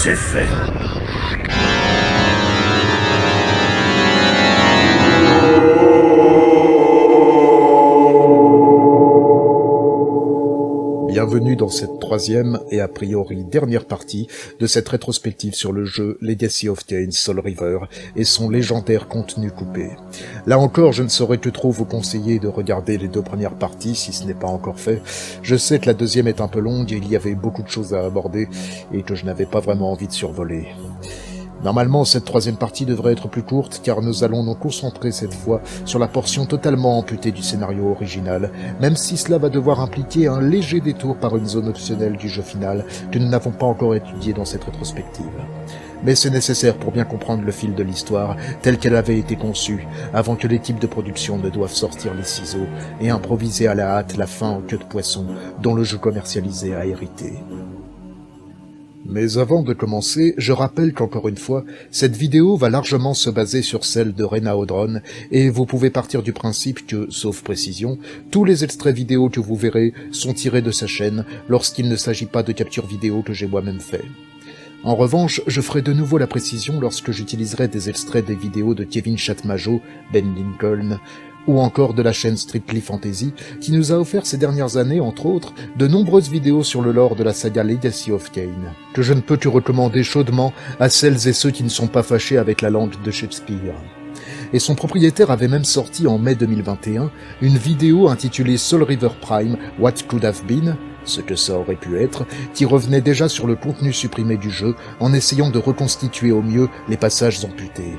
c'est fait. Bienvenue dans cette troisième et a priori dernière partie de cette rétrospective sur le jeu Legacy of Kain Soul River et son légendaire contenu coupé. Là encore, je ne saurais que trop vous conseiller de regarder les deux premières parties si ce n'est pas encore fait. Je sais que la deuxième est un peu longue et il y avait beaucoup de choses à aborder et que je n'avais pas vraiment envie de survoler. Normalement, cette troisième partie devrait être plus courte car nous allons nous concentrer cette fois sur la portion totalement amputée du scénario original, même si cela va devoir impliquer un léger détour par une zone optionnelle du jeu final que nous n'avons pas encore étudiée dans cette rétrospective. Mais c'est nécessaire pour bien comprendre le fil de l'histoire telle qu'elle avait été conçue, avant que l'équipe de production ne doive sortir les ciseaux et improviser à la hâte la fin en queue de poisson dont le jeu commercialisé a hérité. Mais avant de commencer, je rappelle qu'encore une fois, cette vidéo va largement se baser sur celle de Rena Audron, et vous pouvez partir du principe que, sauf précision, tous les extraits vidéo que vous verrez sont tirés de sa chaîne lorsqu'il ne s'agit pas de captures vidéo que j'ai moi-même fait. En revanche, je ferai de nouveau la précision lorsque j'utiliserai des extraits des vidéos de Kevin Chatmajo, Ben Lincoln, ou encore de la chaîne Strictly Fantasy, qui nous a offert ces dernières années, entre autres, de nombreuses vidéos sur le lore de la saga Legacy of Kain, que je ne peux que recommander chaudement à celles et ceux qui ne sont pas fâchés avec la langue de Shakespeare. Et son propriétaire avait même sorti en mai 2021 une vidéo intitulée Soul River Prime What Could Have Been, ce que ça aurait pu être, qui revenait déjà sur le contenu supprimé du jeu en essayant de reconstituer au mieux les passages amputés.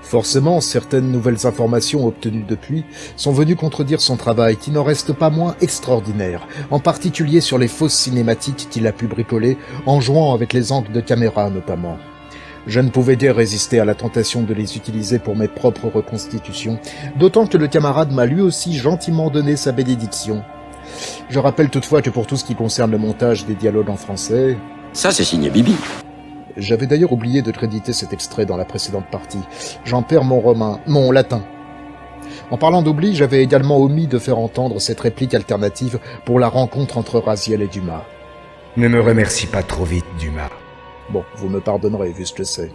Forcément, certaines nouvelles informations obtenues depuis sont venues contredire son travail qui n'en reste pas moins extraordinaire, en particulier sur les fausses cinématiques qu'il a pu bricoler en jouant avec les angles de caméra notamment. Je ne pouvais guère résister à la tentation de les utiliser pour mes propres reconstitutions, d'autant que le camarade m'a lui aussi gentiment donné sa bénédiction. Je rappelle toutefois que pour tout ce qui concerne le montage des dialogues en français... Ça, c'est signé Bibi. J'avais d'ailleurs oublié de créditer cet extrait dans la précédente partie. J'en perds mon latin. En parlant d'oubli, j'avais également omis de faire entendre cette réplique alternative pour la rencontre entre Raziel et Dumas. Ne me remercie pas trop vite, Dumas. Bon, vous me pardonnerez vu ce que c'est.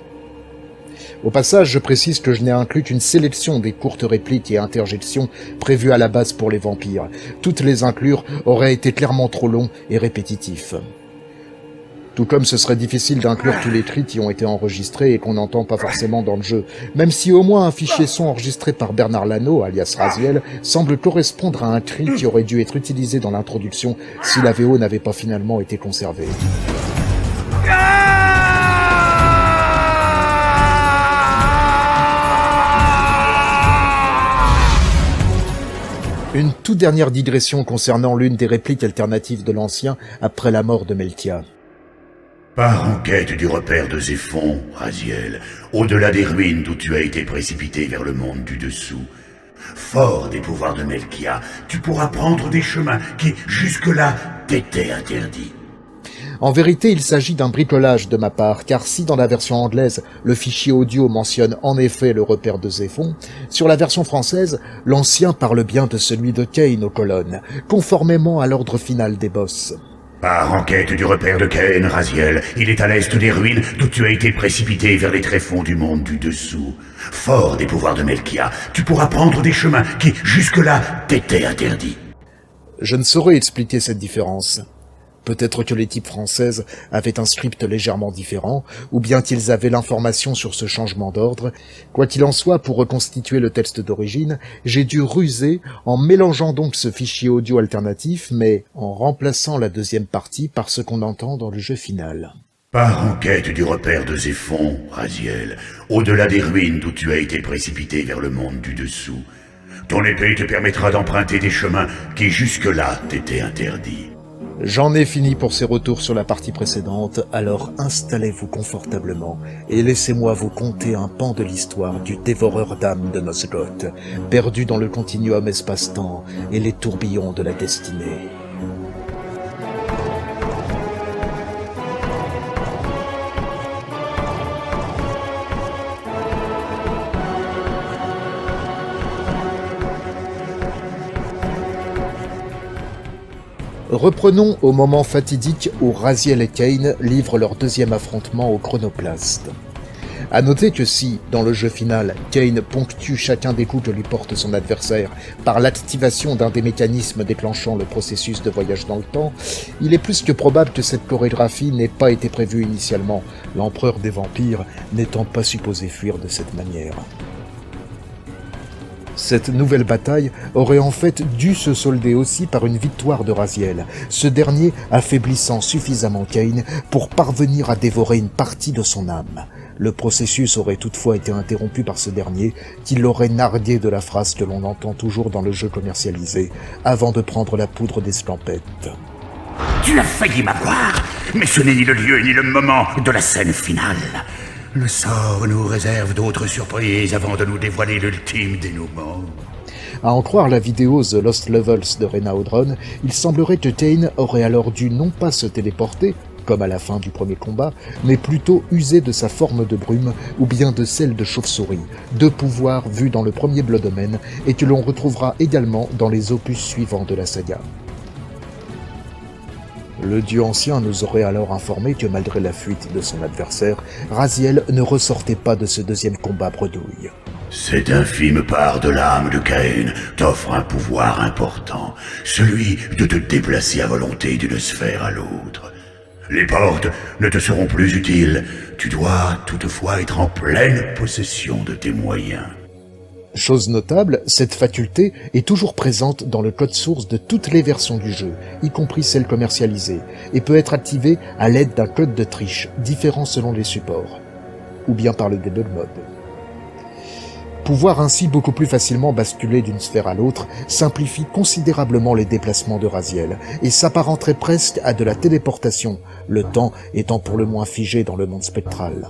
Au passage, je précise que je n'ai inclus qu'une sélection des courtes répliques et interjections prévues à la base pour les vampires. Toutes les inclure auraient été clairement trop longs et répétitifs. Tout comme ce serait difficile d'inclure tous les cris qui ont été enregistrés et qu'on n'entend pas forcément dans le jeu, même si au moins un fichier son enregistré par Bernard Lano, alias Raziel, semble correspondre à un cri qui aurait dû être utilisé dans l'introduction si la VO n'avait pas finalement été conservée. Une toute dernière digression concernant l'une des répliques alternatives de l'ancien après la mort de Meltia. Pars en quête du repère de Zéphon, Raziel, au-delà des ruines d'où tu as été précipité vers le monde du dessous. Fort des pouvoirs de Melkia, tu pourras prendre des chemins qui, jusque-là, t'étaient interdits. En vérité, il s'agit d'un bricolage de ma part, car si dans la version anglaise, le fichier audio mentionne en effet le repère de Zéphon, sur la version française, l'ancien parle bien de celui de Kain aux colonnes, conformément à l'ordre final des boss. Pars en quête du repère de Kain, Raziel. Il est à l'est des ruines d'où tu as été précipité vers les tréfonds du monde du dessous. Fort des pouvoirs de Melkia, tu pourras prendre des chemins qui, jusque-là, t'étaient interdits. Je ne saurais expliquer cette différence. Peut-être que l'équipe française avait un script légèrement différent, ou bien qu'ils avaient l'information sur ce changement d'ordre. Quoi qu'il en soit, pour reconstituer le texte d'origine, j'ai dû ruser en mélangeant donc ce fichier audio alternatif, mais en remplaçant la deuxième partie par ce qu'on entend dans le jeu final. Pars en quête du repère de Zéphon, Raziel, au-delà des ruines d'où tu as été précipité vers le monde du dessous. Ton épée te permettra d'emprunter des chemins qui jusque-là t'étaient interdits. J'en ai fini pour ces retours sur la partie précédente, alors installez-vous confortablement et laissez-moi vous conter un pan de l'histoire du dévoreur d'âmes de Nosgoth, perdu dans le continuum espace-temps et les tourbillons de la destinée. Reprenons au moment fatidique où Raziel et Kain livrent leur deuxième affrontement au Chronoplast. À noter que si, dans le jeu final, Kain ponctue chacun des coups que lui porte son adversaire par l'activation d'un des mécanismes déclenchant le processus de voyage dans le temps, il est plus que probable que cette chorégraphie n'ait pas été prévue initialement, l'empereur des vampires n'étant pas supposé fuir de cette manière. Cette nouvelle bataille aurait en fait dû se solder aussi par une victoire de Raziel, ce dernier affaiblissant suffisamment Kain pour parvenir à dévorer une partie de son âme. Le processus aurait toutefois été interrompu par ce dernier, qui l'aurait nargué de la phrase que l'on entend toujours dans le jeu commercialisé, avant de prendre la poudre d'escampette. Tu as failli m'avoir, mais ce n'est ni le lieu ni le moment de la scène finale. Le sort nous réserve d'autres surprises avant de nous dévoiler l'ultime dénouement. À en croire la vidéo The Lost Levels de Rena Audron, il semblerait que Kain aurait alors dû non pas se téléporter, comme à la fin du premier combat, mais plutôt user de sa forme de brume ou bien de celle de chauve-souris, deux pouvoirs vus dans le premier Blood Omen et que l'on retrouvera également dans les opus suivants de la saga. Le dieu ancien nous aurait alors informé que malgré la fuite de son adversaire, Raziel ne ressortait pas de ce deuxième combat bredouille. Cette infime part de l'âme de Kain t'offre un pouvoir important, celui de te déplacer à volonté d'une sphère à l'autre. Les portes ne te seront plus utiles, tu dois toutefois être en pleine possession de tes moyens. Chose notable, cette faculté est toujours présente dans le code source de toutes les versions du jeu, y compris celles commercialisées, et peut être activée à l'aide d'un code de triche, différent selon les supports, ou bien par le debug mode. Pouvoir ainsi beaucoup plus facilement basculer d'une sphère à l'autre simplifie considérablement les déplacements de Raziel, et s'apparenterait presque à de la téléportation, le temps étant pour le moins figé dans le monde spectral.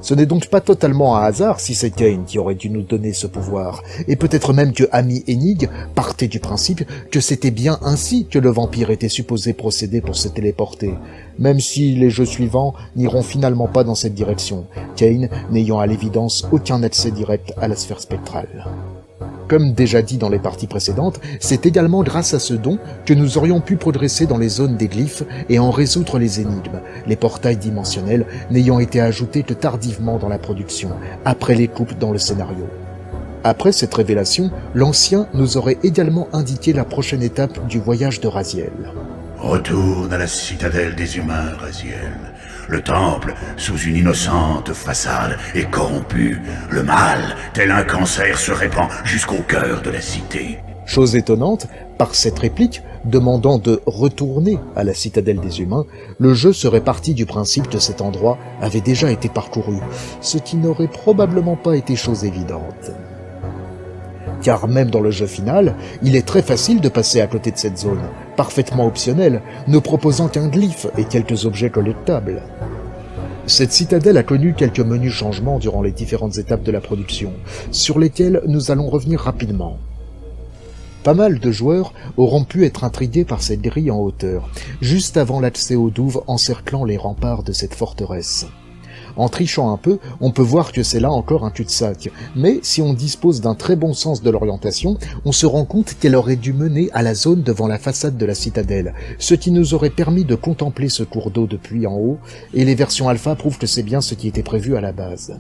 Ce n'est donc pas totalement un hasard si c'est Kain qui aurait dû nous donner ce pouvoir, et peut-être même que Amy Hennig partait du principe que c'était bien ainsi que le vampire était supposé procéder pour se téléporter, même si les jeux suivants n'iront finalement pas dans cette direction, Kain n'ayant à l'évidence aucun accès direct à la sphère spectrale. Comme déjà dit dans les parties précédentes, c'est également grâce à ce don que nous aurions pu progresser dans les zones des glyphes et en résoudre les énigmes, les portails dimensionnels n'ayant été ajoutés que tardivement dans la production, après les coupes dans le scénario. Après cette révélation, l'Ancien nous aurait également indiqué la prochaine étape du voyage de Raziel. Retourne à la citadelle des humains, Raziel. Le temple, sous une innocente façade, est corrompu. Le mal, tel un cancer, se répand jusqu'au cœur de la cité. Chose étonnante, par cette réplique, demandant de retourner à la citadelle des humains, le jeu serait parti du principe que cet endroit avait déjà été parcouru, ce qui n'aurait probablement pas été chose évidente. Car même dans le jeu final, il est très facile de passer à côté de cette zone, parfaitement optionnelle, ne proposant qu'un glyphe et quelques objets collectables. Cette citadelle a connu quelques menus changements durant les différentes étapes de la production, sur lesquels nous allons revenir rapidement. Pas mal de joueurs auront pu être intrigués par cette grille en hauteur, juste avant l'accès aux douves encerclant les remparts de cette forteresse. En trichant un peu, on peut voir que c'est là encore un cul-de-sac, mais si on dispose d'un très bon sens de l'orientation, on se rend compte qu'elle aurait dû mener à la zone devant la façade de la citadelle, ce qui nous aurait permis de contempler ce cours d'eau depuis en haut, et les versions alpha prouvent que c'est bien ce qui était prévu à la base.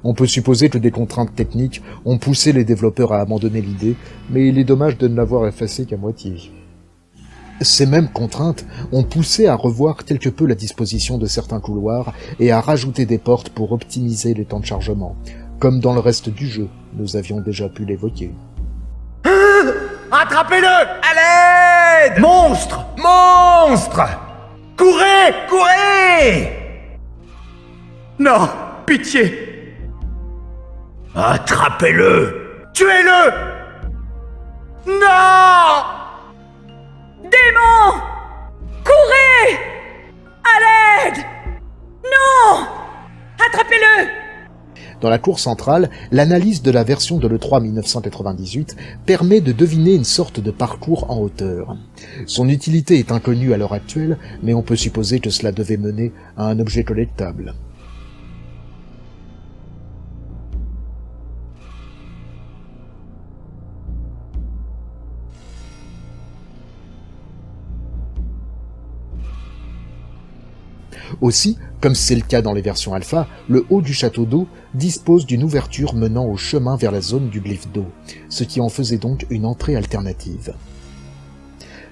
On peut supposer que des contraintes techniques ont poussé les développeurs à abandonner l'idée, mais il est dommage de ne l'avoir effacée qu'à moitié. Ces mêmes contraintes ont poussé à revoir quelque peu la disposition de certains couloirs et à rajouter des portes pour optimiser les temps de chargement. Comme dans le reste du jeu, nous avions déjà pu l'évoquer. Attrapez-le! À l'aide! Monstre! Monstre! Courez! Courez! Non! Pitié! Attrapez-le! Tuez-le! Non! Démon! Courez! À l'aide! Non! Attrapez-le! Dans la cour centrale, l'analyse de la version de l'E3 1998 permet de deviner une sorte de parcours en hauteur. Son utilité est inconnue à l'heure actuelle, mais on peut supposer que cela devait mener à un objet collectable. Aussi, comme c'est le cas dans les versions alpha, le haut du château d'eau dispose d'une ouverture menant au chemin vers la zone du glyphe d'eau, ce qui en faisait donc une entrée alternative.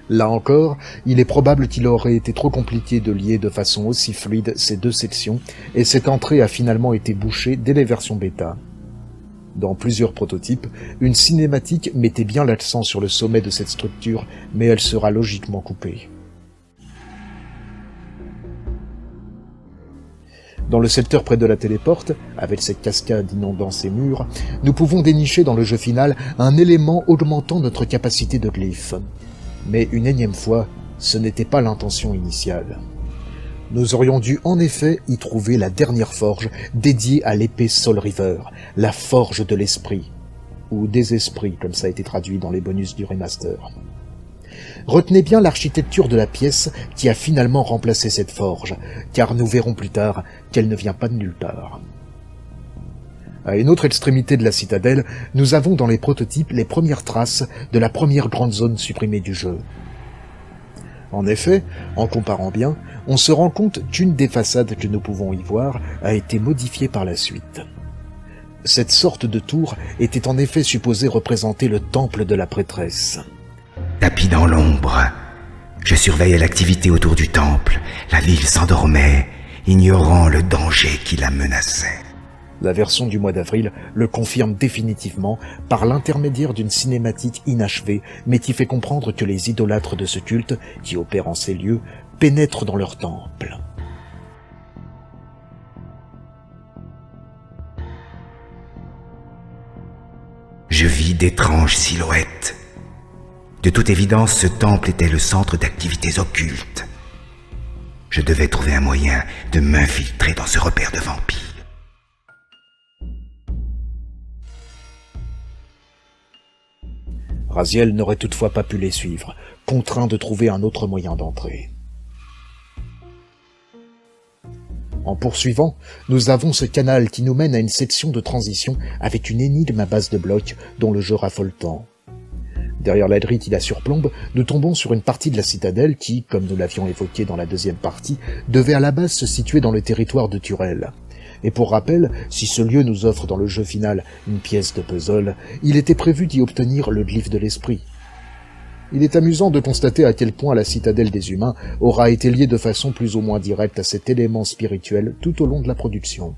Là encore, il est probable qu'il aurait été trop compliqué de lier de façon aussi fluide ces deux sections, et cette entrée a finalement été bouchée dès les versions bêta. Dans plusieurs prototypes, une cinématique mettait bien l'accent sur le sommet de cette structure, mais elle sera logiquement coupée. Dans le secteur près de la téléporte, avec cette cascade inondant ses murs, nous pouvons dénicher dans le jeu final un élément augmentant notre capacité de glyphe. Mais une énième fois, ce n'était pas l'intention initiale. Nous aurions dû en effet y trouver la dernière forge dédiée à l'épée Soul River, la forge de l'esprit, ou des esprits comme ça a été traduit dans les bonus du remaster. Retenez bien l'architecture de la pièce qui a finalement remplacé cette forge, car nous verrons plus tard qu'elle ne vient pas de nulle part. À une autre extrémité de la citadelle, nous avons dans les prototypes les premières traces de la première grande zone supprimée du jeu. En effet, en comparant bien, on se rend compte qu'une des façades que nous pouvons y voir a été modifiée par la suite. Cette sorte de tour était en effet supposée représenter le temple de la prêtresse. Tapis dans l'ombre, je surveillais l'activité autour du temple. La ville s'endormait, ignorant le danger qui la menaçait. La version du mois d'avril le confirme définitivement par l'intermédiaire d'une cinématique inachevée, mais qui fait comprendre que les idolâtres de ce culte, qui opèrent en ces lieux, pénètrent dans leur temple. Je vis d'étranges silhouettes. De toute évidence, ce temple était le centre d'activités occultes. Je devais trouver un moyen de m'infiltrer dans ce repère de vampires. Raziel n'aurait toutefois pas pu les suivre, contraint de trouver un autre moyen d'entrer. En poursuivant, nous avons ce canal qui nous mène à une section de transition avec une énigme à base de blocs dont le jeu raffole tant. Derrière la grille qui la surplombe, nous tombons sur une partie de la citadelle qui, comme nous l'avions évoqué dans la deuxième partie, devait à la base se situer dans le territoire de Turel. Et pour rappel, si ce lieu nous offre dans le jeu final une pièce de puzzle, il était prévu d'y obtenir le glyphe de l'esprit. Il est amusant de constater à quel point la citadelle des humains aura été liée de façon plus ou moins directe à cet élément spirituel tout au long de la production.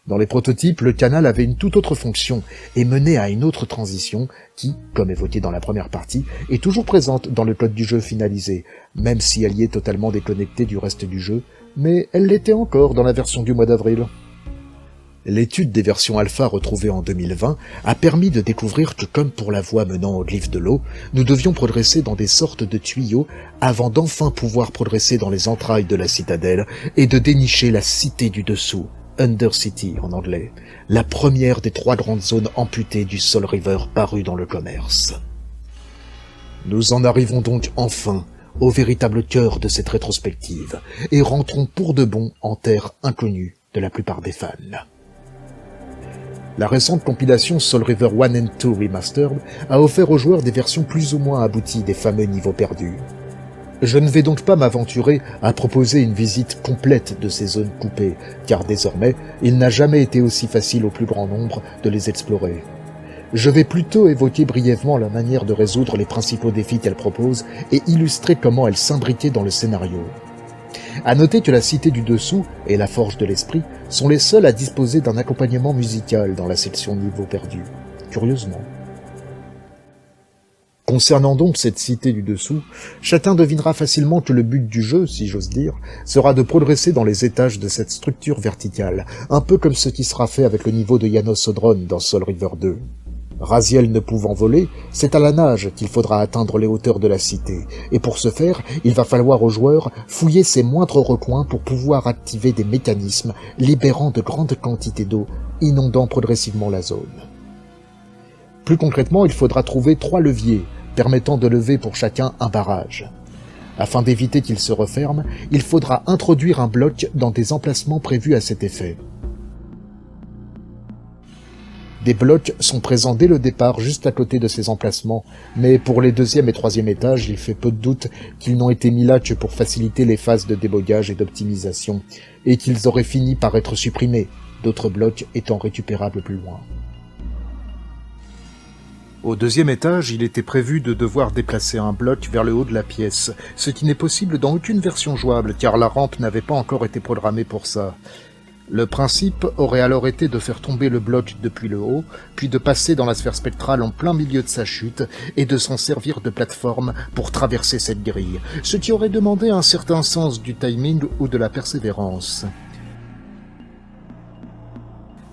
Dans les prototypes, le canal avait une toute autre fonction et menait à une autre transition qui, comme évoqué dans la première partie, est toujours présente dans le code du jeu finalisé, même si elle y est totalement déconnectée du reste du jeu, mais elle l'était encore dans la version du mois d'avril. L'étude des versions alpha retrouvées en 2020 a permis de découvrir que, comme pour la voie menant au glyphe de l'eau, nous devions progresser dans des sortes de tuyaux avant d'enfin pouvoir progresser dans les entrailles de la citadelle et de dénicher la cité du dessous, Undercity en anglais, la première des 3 grandes zones amputées du Soul River paru dans le commerce. Nous en arrivons donc enfin au véritable cœur de cette rétrospective et rentrons pour de bon en terre inconnue de la plupart des fans. La récente compilation Soul River 1 and 2 Remastered a offert aux joueurs des versions plus ou moins abouties des fameux niveaux perdus. Je ne vais donc pas m'aventurer à proposer une visite complète de ces zones coupées, car désormais, il n'a jamais été aussi facile au plus grand nombre de les explorer. Je vais plutôt évoquer brièvement la manière de résoudre les principaux défis qu'elle propose et illustrer comment elle s'imbriquait dans le scénario. À noter que la Cité du Dessous et la Forge de l'Esprit sont les seuls à disposer d'un accompagnement musical dans la section Niveau Perdu, curieusement. Concernant donc cette Cité du Dessous, chacun devinera facilement que le but du jeu, si j'ose dire, sera de progresser dans les étages de cette structure verticale, un peu comme ce qui sera fait avec le niveau de Janos Odron dans Soul River 2. Raziel ne pouvant voler, c'est à la nage qu'il faudra atteindre les hauteurs de la cité, et pour ce faire, il va falloir aux joueurs fouiller ses moindres recoins pour pouvoir activer des mécanismes libérant de grandes quantités d'eau, inondant progressivement la zone. Plus concrètement, il faudra trouver 3 leviers, permettant de lever pour chacun un barrage. Afin d'éviter qu'il se referme, il faudra introduire un bloc dans des emplacements prévus à cet effet. Des blocs sont présents dès le départ, juste à côté de ces emplacements, mais pour les 2e et 3e étages, il fait peu de doute qu'ils n'ont été mis là que pour faciliter les phases de débogage et d'optimisation, et qu'ils auraient fini par être supprimés, d'autres blocs étant récupérables plus loin. Au 2e étage, il était prévu de devoir déplacer un bloc vers le haut de la pièce, ce qui n'est possible dans aucune version jouable, car la rampe n'avait pas encore été programmée pour ça. Le principe aurait alors été de faire tomber le bloc depuis le haut, puis de passer dans la sphère spectrale en plein milieu de sa chute, et de s'en servir de plateforme pour traverser cette grille, ce qui aurait demandé un certain sens du timing ou de la persévérance.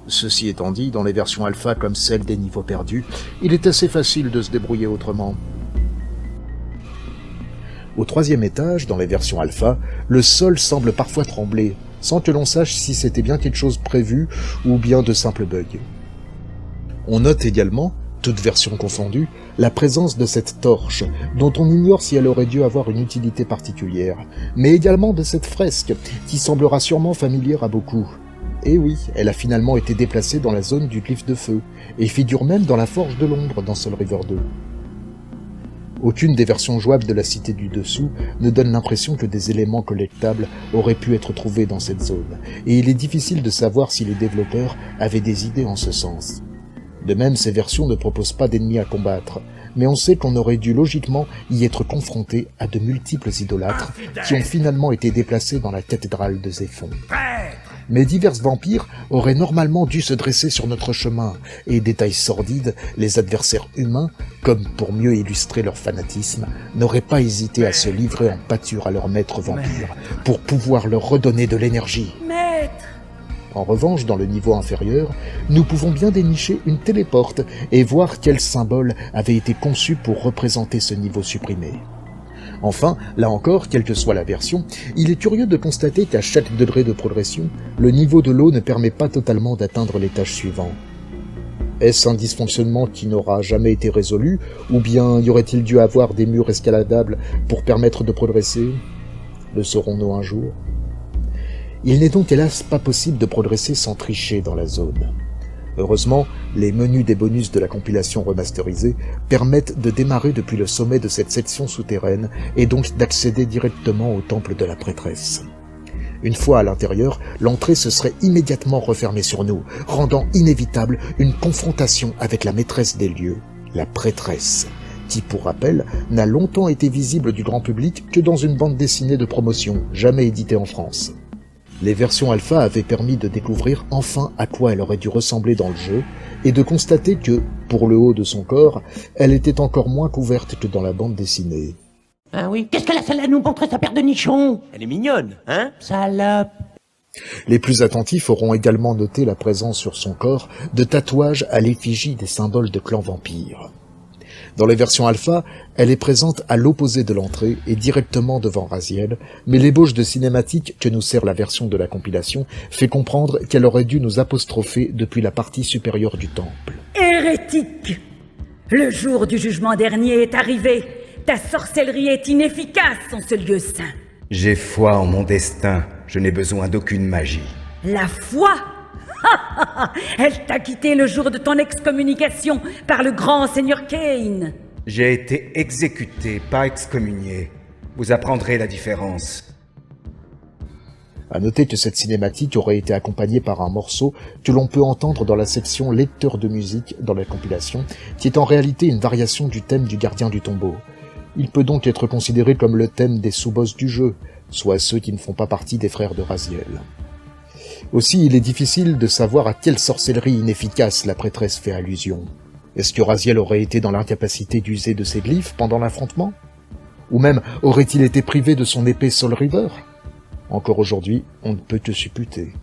Ceci étant dit, dans les versions alpha comme celle des niveaux perdus, il est assez facile de se débrouiller autrement. Au 3e étage, dans les versions alpha, le sol semble parfois trembler, sans que l'on sache si c'était bien quelque chose prévu ou bien de simples bugs. On note également, toutes versions confondues, la présence de cette torche, dont on ignore si elle aurait dû avoir une utilité particulière, mais également de cette fresque, qui semblera sûrement familière à beaucoup. Et oui, elle a finalement été déplacée dans la zone du glyphe de feu, et figure même dans la Forge de l'ombre dans Soul River 2. Aucune des versions jouables de la Cité du Dessous ne donne l'impression que des éléments collectables auraient pu être trouvés dans cette zone, et il est difficile de savoir si les développeurs avaient des idées en ce sens. De même, ces versions ne proposent pas d'ennemis à combattre, mais on sait qu'on aurait dû logiquement y être confronté à de multiples idolâtres qui ont finalement été déplacés dans la cathédrale de Zéphon. Mais divers vampires auraient normalement dû se dresser sur notre chemin, et détail sordide, les adversaires humains, comme pour mieux illustrer leur fanatisme, n'auraient pas hésité à se livrer en pâture à leur maître vampire, pour pouvoir leur redonner de l'énergie. Maître! En revanche, dans le niveau inférieur, nous pouvons bien dénicher une téléporte et voir quel symbole avait été conçu pour représenter ce niveau supprimé. Enfin, là encore, quelle que soit la version, il est curieux de constater qu'à chaque degré de progression, le niveau de l'eau ne permet pas totalement d'atteindre l'étage suivant. Est-ce un dysfonctionnement qui n'aura jamais été résolu, ou bien y aurait-il dû avoir des murs escaladables pour permettre de progresser? Le saurons-nous un jour? Il n'est donc hélas pas possible de progresser sans tricher dans la zone. Heureusement, les menus des bonus de la compilation remasterisée permettent de démarrer depuis le sommet de cette section souterraine et donc d'accéder directement au temple de la prêtresse. Une fois à l'intérieur, l'entrée se serait immédiatement refermée sur nous, rendant inévitable une confrontation avec la maîtresse des lieux, la prêtresse, qui, pour rappel, n'a longtemps été visible du grand public que dans une bande dessinée de promotion, jamais éditée en France. Les versions alpha avaient permis de découvrir enfin à quoi elle aurait dû ressembler dans le jeu, et de constater que, pour le haut de son corps, elle était encore moins couverte que dans la bande dessinée. Ah oui, qu'est-ce qu'elle a celle-là nous montrer sa paire de nichons? Elle est mignonne, hein? Salope! Les plus attentifs auront également noté la présence sur son corps de tatouages à l'effigie des symboles de clan vampire. Dans les versions alpha, elle est présente à l'opposé de l'entrée et directement devant Raziel, mais l'ébauche de cinématique que nous sert la version de la compilation fait comprendre qu'elle aurait dû nous apostropher depuis la partie supérieure du temple. Hérétique! Le jour du jugement dernier est arrivé. Ta sorcellerie est inefficace en ce lieu saint. J'ai foi en mon destin, je n'ai besoin d'aucune magie. La foi? Elle t'a quitté le jour de ton excommunication par le grand seigneur Kane. J'ai été exécuté, pas excommunié. Vous apprendrez la différence. À noter que cette cinématique aurait été accompagnée par un morceau que l'on peut entendre dans la section lecteur de musique dans la compilation, qui est en réalité une variation du thème du gardien du tombeau. Il peut donc être considéré comme le thème des sous-boss du jeu, soit ceux qui ne font pas partie des frères de Raziel. Aussi, il est difficile de savoir à quelle sorcellerie inefficace la prêtresse fait allusion. Est-ce que Raziel aurait été dans l'incapacité d'user de ses glyphes pendant l'affrontement? Ou même aurait-il été privé de son épée Soul River? Encore aujourd'hui, on ne peut que supputer.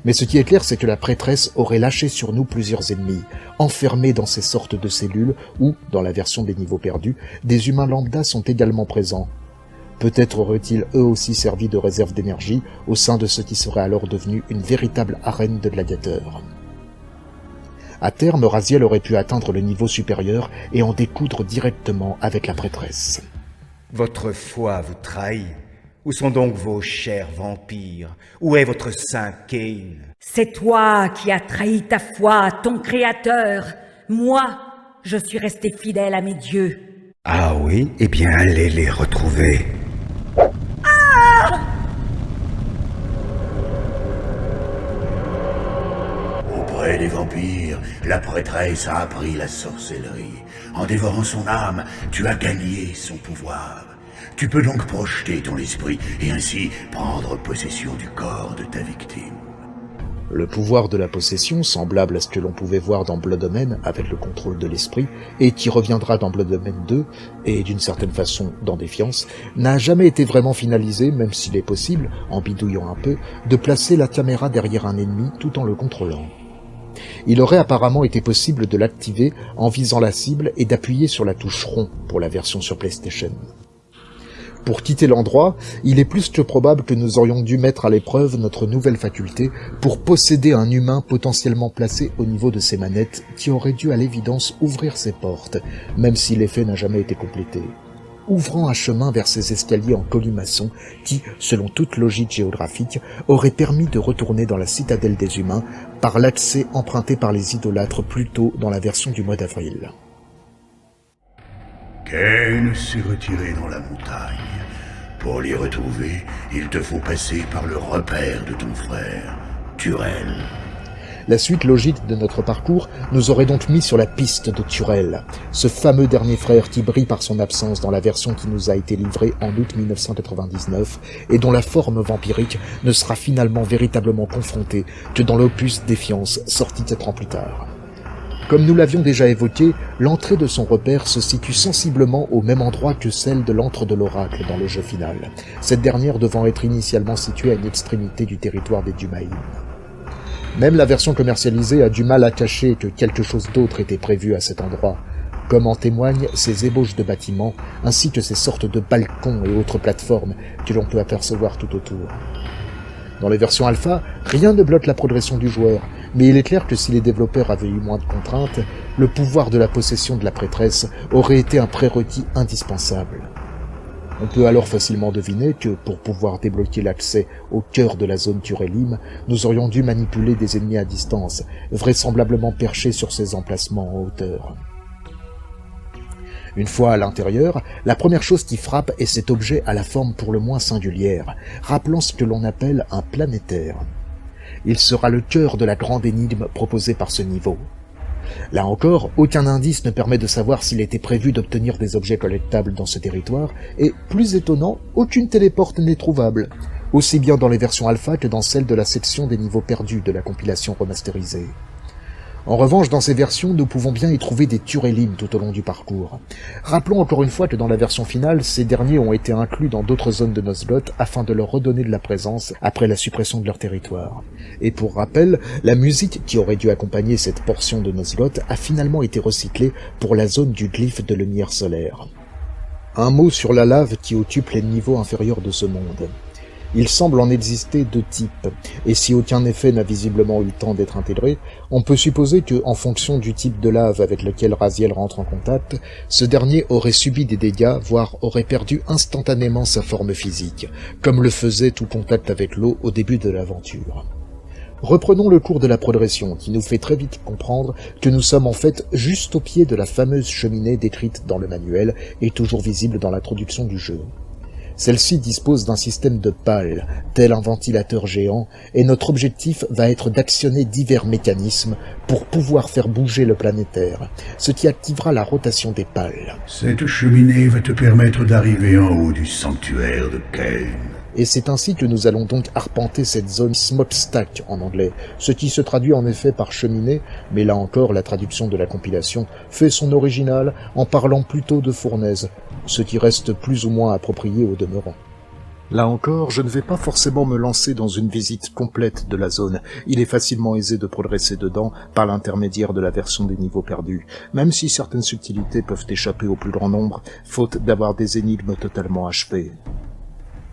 Mais ce qui est clair, c'est que la prêtresse aurait lâché sur nous plusieurs ennemis, enfermés dans ces sortes de cellules où, dans la version des niveaux perdus, des humains lambda sont également présents. Peut-être auraient-ils eux aussi servi de réserve d'énergie au sein de ce qui serait alors devenu une véritable arène de gladiateurs. À terme, Raziel aurait pu atteindre le niveau supérieur et en découdre directement avec la prêtresse. Votre foi vous trahit, Où sont donc vos chers vampires? Où est votre saint Cain? C'est toi qui as trahi ta foi, ton créateur. Moi, je suis resté fidèle à mes dieux. Ah oui? Eh bien, allez les retrouver. Auprès des vampires, la prêtresse a appris la sorcellerie. En dévorant son âme, tu as gagné son pouvoir. Tu peux donc projeter ton esprit et ainsi prendre possession du corps de ta victime. Le pouvoir de la possession, semblable à ce que l'on pouvait voir dans Blood Omen avec le contrôle de l'esprit, et qui reviendra dans Blood Omen 2, et d'une certaine façon dans Défiance, n'a jamais été vraiment finalisé, même s'il est possible, en bidouillant un peu, de placer la caméra derrière un ennemi tout en le contrôlant. Il aurait apparemment été possible de l'activer en visant la cible et d'appuyer sur la touche rond pour la version sur PlayStation. Pour quitter l'endroit, il est plus que probable que nous aurions dû mettre à l'épreuve notre nouvelle faculté pour posséder un humain potentiellement placé au niveau de ses manettes qui aurait dû à l'évidence ouvrir ses portes, même si l'effet n'a jamais été complété, ouvrant un chemin vers ces escaliers en colimaçon qui, selon toute logique géographique, aurait permis de retourner dans la citadelle des humains par l'accès emprunté par les idolâtres plus tôt dans la version du mois d'avril. Cain s'est retiré dans la montagne. Pour l'y retrouver, il te faut passer par le repère de ton frère, Turel. La suite logique de notre parcours nous aurait donc mis sur la piste de Turel, ce fameux dernier frère qui brille par son absence dans la version qui nous a été livrée en août 1999 et dont la forme vampirique ne sera finalement véritablement confrontée que dans l'opus Défiance sorti 4 ans plus tard. Comme nous l'avions déjà évoqué, l'entrée de son repère se situe sensiblement au même endroit que celle de l'antre de l'oracle dans le jeu final, cette dernière devant être initialement située à une extrémité du territoire des Dumaïm. Même la version commercialisée a du mal à cacher que quelque chose d'autre était prévu à cet endroit, comme en témoignent ces ébauches de bâtiments, ainsi que ces sortes de balcons et autres plateformes que l'on peut apercevoir tout autour. Dans les versions alpha, rien ne bloque la progression du joueur, mais il est clair que si les développeurs avaient eu moins de contraintes, le pouvoir de la possession de la prêtresse aurait été un prérequis indispensable. On peut alors facilement deviner que, pour pouvoir débloquer l'accès au cœur de la zone Turelim, nous aurions dû manipuler des ennemis à distance, vraisemblablement perchés sur ces emplacements en hauteur. Une fois à l'intérieur, la première chose qui frappe est cet objet à la forme pour le moins singulière, rappelant ce que l'on appelle un planétaire. Il sera le cœur de la grande énigme proposée par ce niveau. Là encore, aucun indice ne permet de savoir s'il était prévu d'obtenir des objets collectables dans ce territoire, et, plus étonnant, aucune téléporte n'est trouvable, aussi bien dans les versions alpha que dans celles de la section des niveaux perdus de la compilation remasterisée. En revanche, dans ces versions, nous pouvons bien y trouver des Turelim tout au long du parcours. Rappelons encore une fois que dans la version finale, ces derniers ont été inclus dans d'autres zones de Nosgoth afin de leur redonner de la présence après la suppression de leur territoire. Et pour rappel, la musique qui aurait dû accompagner cette portion de Nosgoth a finalement été recyclée pour la zone du glyphe de lumière solaire. Un mot sur la lave qui occupe les niveaux inférieurs de ce monde. Il semble en exister 2 types, et si aucun effet n'a visiblement eu le temps d'être intégré, on peut supposer que, en fonction du type de lave avec lequel Raziel rentre en contact, ce dernier aurait subi des dégâts, voire aurait perdu instantanément sa forme physique, comme le faisait tout contact avec l'eau au début de l'aventure. Reprenons le cours de la progression, qui nous fait très vite comprendre que nous sommes en fait juste au pied de la fameuse cheminée décrite dans le manuel et toujours visible dans l'introduction du jeu. Celle-ci dispose d'un système de pales, tel un ventilateur géant, et notre objectif va être d'actionner divers mécanismes pour pouvoir faire bouger le planétaire, ce qui activera la rotation des pales. Cette cheminée va te permettre d'arriver en haut du sanctuaire de Cain. Et c'est ainsi que nous allons donc arpenter cette zone smokestack en anglais, ce qui se traduit en effet par cheminée, mais là encore la traduction de la compilation fait son original en parlant plutôt de fournaise, ce qui reste plus ou moins approprié au demeurant. Là encore, je ne vais pas forcément me lancer dans une visite complète de la zone, il est facilement aisé de progresser dedans par l'intermédiaire de la version des niveaux perdus, même si certaines subtilités peuvent échapper au plus grand nombre, faute d'avoir des énigmes totalement achevées.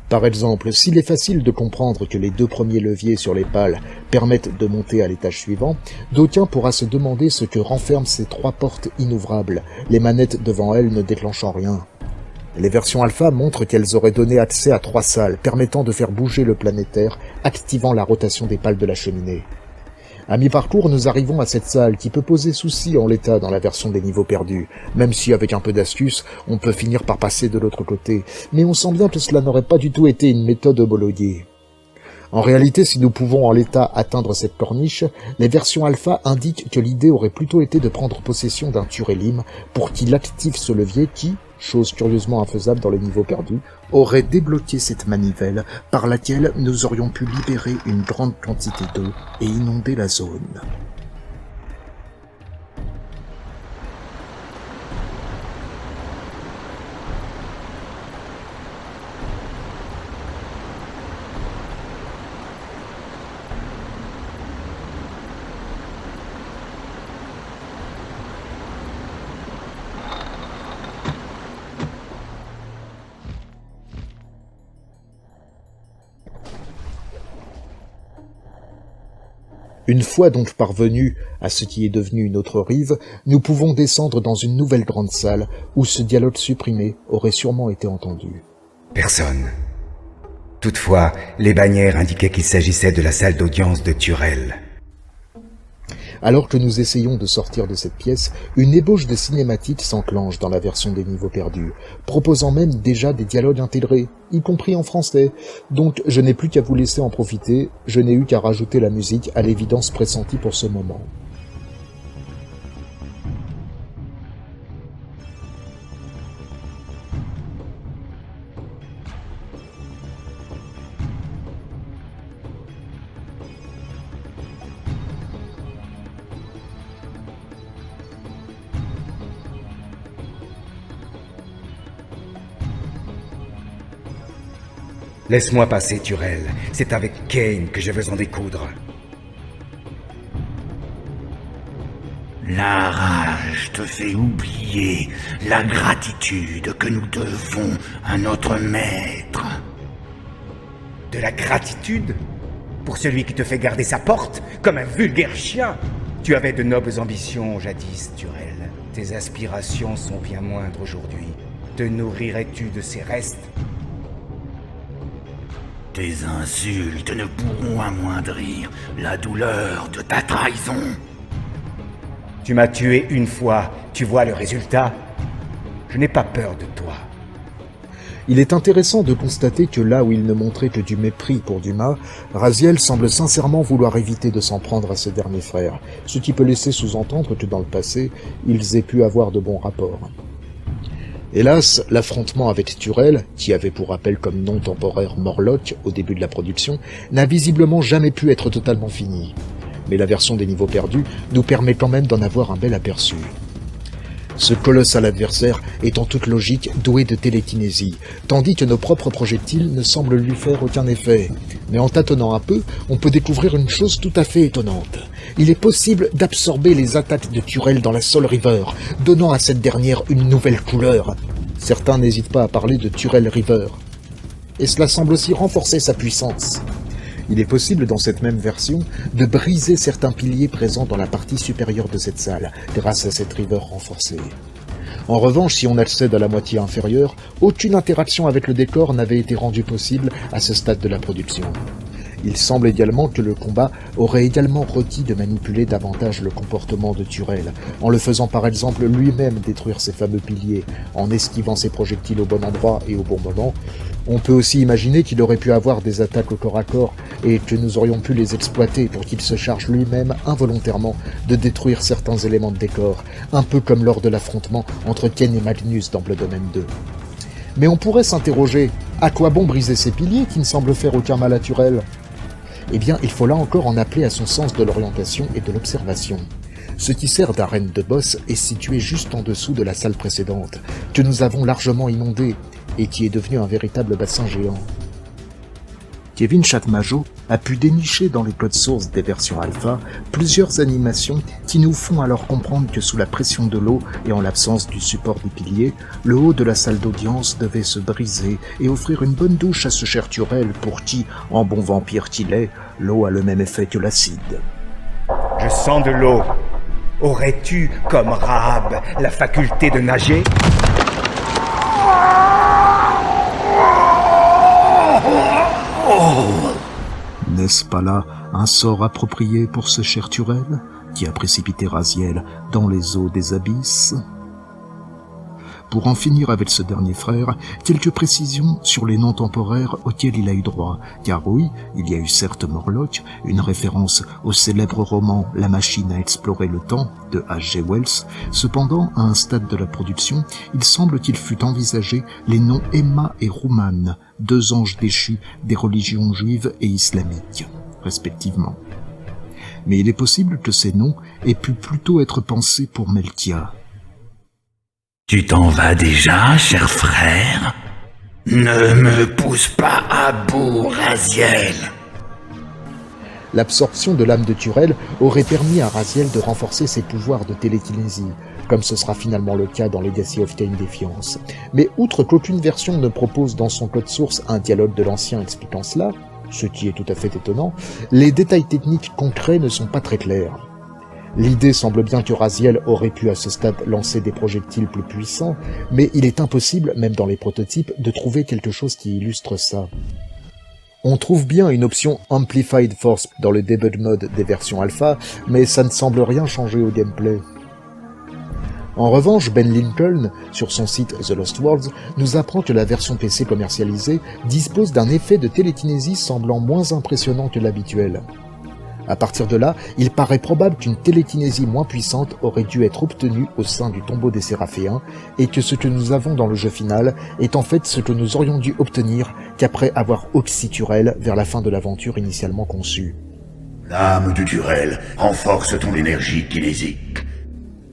Par exemple, s'il est facile de comprendre que les 2 premiers leviers sur les pales permettent de monter à l'étage suivant, d'aucuns pourra se demander ce que renferment ces 3 portes inouvrables, les manettes devant elles ne déclenchant rien. Les versions alpha montrent qu'elles auraient donné accès à 3 salles, permettant de faire bouger le planétaire, activant la rotation des pales de la cheminée. À mi-parcours, nous arrivons à cette salle qui peut poser souci en l'état dans la version des niveaux perdus, même si avec un peu d'astuce, on peut finir par passer de l'autre côté, mais on sent bien que cela n'aurait pas du tout été une méthode homologuée. En réalité, si nous pouvons en l'état atteindre cette corniche, les versions alpha indiquent que l'idée aurait plutôt été de prendre possession d'un Turelim pour qu'il active ce levier qui, chose curieusement infaisable dans les niveaux perdus, aurait débloqué cette manivelle par laquelle nous aurions pu libérer une grande quantité d'eau et inonder la zone. Une fois donc parvenus à ce qui est devenu une autre rive, nous pouvons descendre dans une nouvelle grande salle où ce dialogue supprimé aurait sûrement été entendu. Personne. Toutefois, les bannières indiquaient qu'il s'agissait de la salle d'audience de Turel. Alors que nous essayons de sortir de cette pièce, une ébauche de cinématique s'enclenche dans la version des niveaux perdus, proposant même déjà des dialogues intégrés, y compris en français. Donc je n'ai plus qu'à vous laisser en profiter, je n'ai eu qu'à rajouter la musique à l'évidence pressentie pour ce moment. Laisse-moi passer, Turel. C'est avec Kane que je veux en découdre. La rage te fait oublier la gratitude que nous devons à notre maître. De la gratitude? Pour celui qui te fait garder sa porte, comme un vulgaire chien? Tu avais de nobles ambitions jadis, Turel. Tes aspirations sont bien moindres aujourd'hui. Te nourrirais-tu de ces restes? Tes insultes ne pourront amoindrir la douleur de ta trahison. Tu m'as tué une fois, tu vois le résultat? Je n'ai pas peur de toi. Il est intéressant de constater que là où il ne montrait que du mépris pour Dumas, Raziel semble sincèrement vouloir éviter de s'en prendre à ses derniers frères, ce qui peut laisser sous-entendre que dans le passé, ils aient pu avoir de bons rapports. Hélas, l'affrontement avec Turel, qui avait pour rappel comme nom temporaire Morlock au début de la production, n'a visiblement jamais pu être totalement fini. Mais la version des niveaux perdus nous permet quand même d'en avoir un bel aperçu. Ce colossal adversaire est en toute logique doué de télékinésie, tandis que nos propres projectiles ne semblent lui faire aucun effet. Mais en tâtonnant un peu, on peut découvrir une chose tout à fait étonnante. Il est possible d'absorber les attaques de Turel dans la Soul River, donnant à cette dernière une nouvelle couleur. Certains n'hésitent pas à parler de Turel River. Et cela semble aussi renforcer sa puissance. Il est possible dans cette même version de briser certains piliers présents dans la partie supérieure de cette salle, grâce à cette river renforcée. En revanche, si on accède à la moitié inférieure, aucune interaction avec le décor n'avait été rendue possible à ce stade de la production. Il semble également que le combat aurait également requis de manipuler davantage le comportement de Turel, en le faisant par exemple lui-même détruire ses fameux piliers, en esquivant ses projectiles au bon endroit et au bon moment. On peut aussi imaginer qu'il aurait pu avoir des attaques au corps à corps, et que nous aurions pu les exploiter pour qu'il se charge lui-même involontairement de détruire certains éléments de décor, un peu comme lors de l'affrontement entre Ken et Magnus dans Blood Omen 2. Mais on pourrait s'interroger, à quoi bon briser ces piliers qui ne semblent faire aucun mal à Turel ? Eh bien, il faut là encore en appeler à son sens de l'orientation et de l'observation. Ce qui sert d'arène de boss est situé juste en dessous de la salle précédente, que nous avons largement inondée, et qui est devenu un véritable bassin géant. Kevin Chatmajo a pu dénicher dans les codes sources des versions alpha plusieurs animations qui nous font alors comprendre que sous la pression de l'eau et en l'absence du support des piliers, le haut de la salle d'audience devait se briser et offrir une bonne douche à ce cher Turel pour qui, en bon vampire qu'il est, l'eau a le même effet que l'acide. Je sens de l'eau. Aurais-tu, comme Rahab, la faculté de nager? N'est-ce pas là un sort approprié pour ce cher Turel, qui a précipité Raziel dans les eaux des abysses? Pour en finir avec ce dernier frère, quelques précisions sur les noms temporaires auxquels il a eu droit, car oui, il y a eu certes Morlock, une référence au célèbre roman La machine à explorer le temps de H.G. Wells. Cependant, à un stade de la production, il semble qu'il fut envisagé les noms Emma et Rouman, deux anges déchus des religions juives et islamiques, respectivement. Mais il est possible que ces noms aient pu plutôt être pensés pour Melkia. Tu t'en vas déjà, cher frère? Ne me pousse pas à bout, Raziel. L'absorption de l'âme de Turel aurait permis à Raziel de renforcer ses pouvoirs de télékinésie, comme ce sera finalement le cas dans Legacy of Kain Defiance. Mais outre qu'aucune version ne propose dans son code source un dialogue de l'ancien expliquant cela, ce qui est tout à fait étonnant, les détails techniques concrets ne sont pas très clairs. L'idée semble bien que Raziel aurait pu à ce stade lancer des projectiles plus puissants, mais il est impossible, même dans les prototypes, de trouver quelque chose qui illustre ça. On trouve bien une option Amplified Force dans le debug mode des versions alpha, mais ça ne semble rien changer au gameplay. En revanche, Ben Lincoln, sur son site The Lost Worlds, nous apprend que la version PC commercialisée dispose d'un effet de télékinésie semblant moins impressionnant que l'habituel. À partir de là, il paraît probable qu'une télékinésie moins puissante aurait dû être obtenue au sein du tombeau des Séraphéens, et que ce que nous avons dans le jeu final est en fait ce que nous aurions dû obtenir qu'après avoir oxy Turel vers la fin de l'aventure initialement conçue. L'âme de Turel renforce ton énergie kinésique.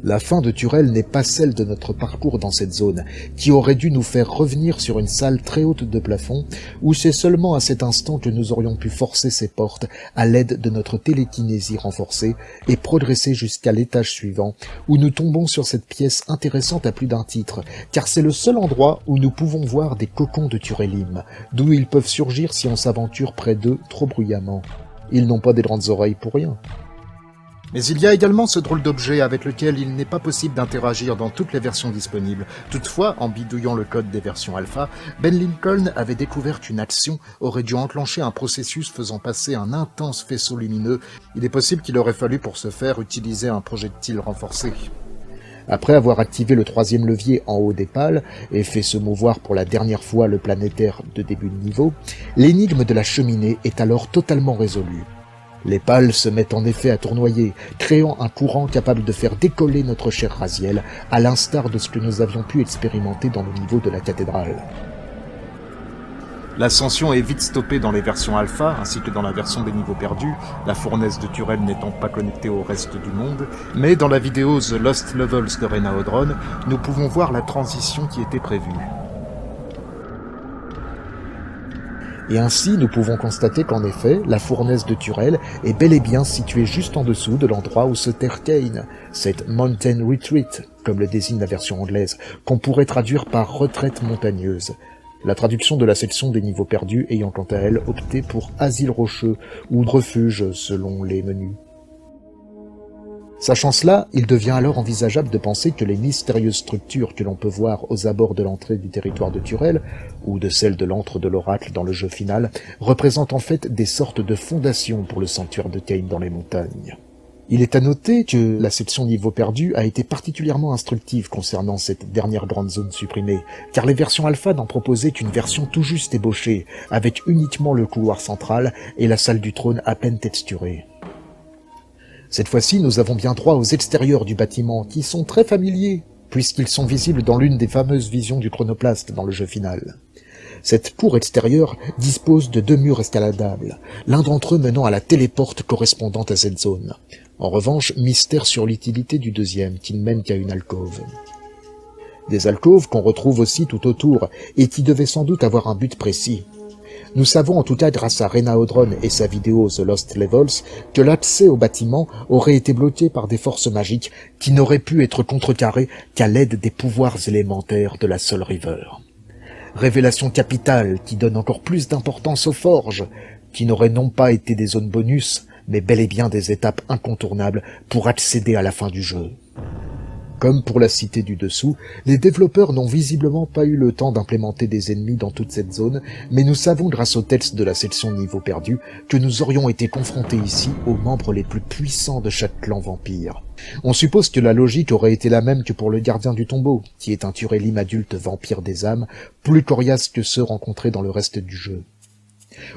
La fin de Turel n'est pas celle de notre parcours dans cette zone, qui aurait dû nous faire revenir sur une salle très haute de plafond, où c'est seulement à cet instant que nous aurions pu forcer ces portes à l'aide de notre télékinésie renforcée et progresser jusqu'à l'étage suivant, où nous tombons sur cette pièce intéressante à plus d'un titre, car c'est le seul endroit où nous pouvons voir des cocons de Turelim, d'où ils peuvent surgir si on s'aventure près d'eux trop bruyamment. Ils n'ont pas des grandes oreilles pour rien. Mais il y a également ce drôle d'objet avec lequel il n'est pas possible d'interagir dans toutes les versions disponibles. Toutefois, en bidouillant le code des versions alpha, Ben Lincoln avait découvert qu'une action aurait dû enclencher un processus faisant passer un intense faisceau lumineux. Il est possible qu'il aurait fallu pour ce faire utiliser un projectile renforcé. Après avoir activé le troisième levier en haut des pales et fait se mouvoir pour la dernière fois le planétaire de début de niveau, l'énigme de la cheminée est alors totalement résolue. Les pales se mettent en effet à tournoyer, créant un courant capable de faire décoller notre cher Raziel, à l'instar de ce que nous avions pu expérimenter dans le niveau de la cathédrale. L'ascension est vite stoppée dans les versions alpha, ainsi que dans la version des niveaux perdus, la fournaise de Turel n'étant pas connectée au reste du monde, mais dans la vidéo The Lost Levels de Renaudron, nous pouvons voir la transition qui était prévue. Et ainsi, nous pouvons constater qu'en effet, la fournaise de Turel est bel et bien située juste en dessous de l'endroit où se terre Kain, cette Mountain Retreat, comme le désigne la version anglaise, qu'on pourrait traduire par retraite montagneuse. La traduction de la section des niveaux perdus ayant quant à elle opté pour asile rocheux ou refuge selon les menus. Sachant cela, il devient alors envisageable de penser que les mystérieuses structures que l'on peut voir aux abords de l'entrée du territoire de Turel, ou de celle de l'antre de l'oracle dans le jeu final, représentent en fait des sortes de fondations pour le sanctuaire de Kain dans les montagnes. Il est à noter que la section niveau perdu a été particulièrement instructive concernant cette dernière grande zone supprimée, car les versions alpha n'en proposaient qu'une version tout juste ébauchée, avec uniquement le couloir central et la salle du trône à peine texturée. Cette fois-ci, nous avons bien droit aux extérieurs du bâtiment, qui sont très familiers, puisqu'ils sont visibles dans l'une des fameuses visions du chronoplaste dans le jeu final. Cette cour extérieure dispose de 2 murs escaladables, l'un d'entre eux menant à la téléporte correspondante à cette zone. En revanche, mystère sur l'utilité du deuxième, qui ne mène qu'à une alcôve. Des alcôves qu'on retrouve aussi tout autour, et qui devaient sans doute avoir un but précis. Nous savons en tout cas grâce à Renaudron et sa vidéo The Lost Levels que l'accès au bâtiment aurait été bloqué par des forces magiques qui n'auraient pu être contrecarrées qu'à l'aide des pouvoirs élémentaires de la Soul River. Révélation capitale qui donne encore plus d'importance aux forges, qui n'auraient non pas été des zones bonus, mais bel et bien des étapes incontournables pour accéder à la fin du jeu. Comme pour la cité du dessous, les développeurs n'ont visiblement pas eu le temps d'implémenter des ennemis dans toute cette zone, mais nous savons grâce au texte de la section niveau perdu que nous aurions été confrontés ici aux membres les plus puissants de chaque clan vampire. On suppose que la logique aurait été la même que pour le gardien du tombeau, qui est un Turelim adulte vampire des âmes, plus coriace que ceux rencontrés dans le reste du jeu.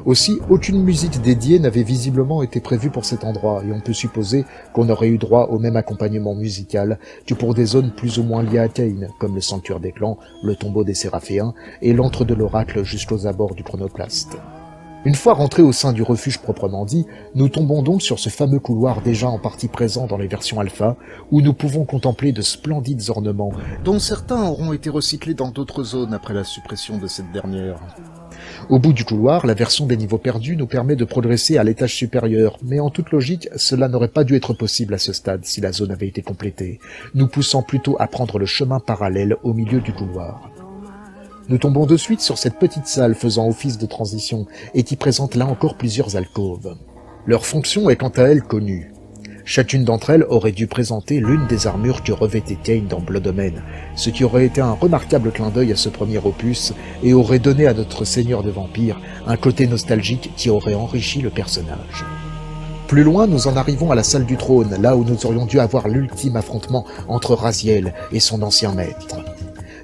Aussi, aucune musique dédiée n'avait visiblement été prévue pour cet endroit, et on peut supposer qu'on aurait eu droit au même accompagnement musical que pour des zones plus ou moins liées à Kain, comme le sanctuaire des clans, le tombeau des Séraphéens, et l'antre de l'oracle jusqu'aux abords du chronoplaste. Une fois rentrés au sein du refuge proprement dit, nous tombons donc sur ce fameux couloir déjà en partie présent dans les versions alpha, où nous pouvons contempler de splendides ornements, dont certains auront été recyclés dans d'autres zones après la suppression de cette dernière. Au bout du couloir, la version des niveaux perdus nous permet de progresser à l'étage supérieur, mais en toute logique, cela n'aurait pas dû être possible à ce stade si la zone avait été complétée, nous poussant plutôt à prendre le chemin parallèle au milieu du couloir. Nous tombons de suite sur cette petite salle faisant office de transition et qui présente là encore plusieurs alcôves. Leur fonction est quant à elle connue. Chacune d'entre elles aurait dû présenter l'une des armures que revêtait Kain dans Blood Omen, ce qui aurait été un remarquable clin d'œil à ce premier opus et aurait donné à notre seigneur de vampires un côté nostalgique qui aurait enrichi le personnage. Plus loin, nous en arrivons à la salle du trône, là où nous aurions dû avoir l'ultime affrontement entre Raziel et son ancien maître.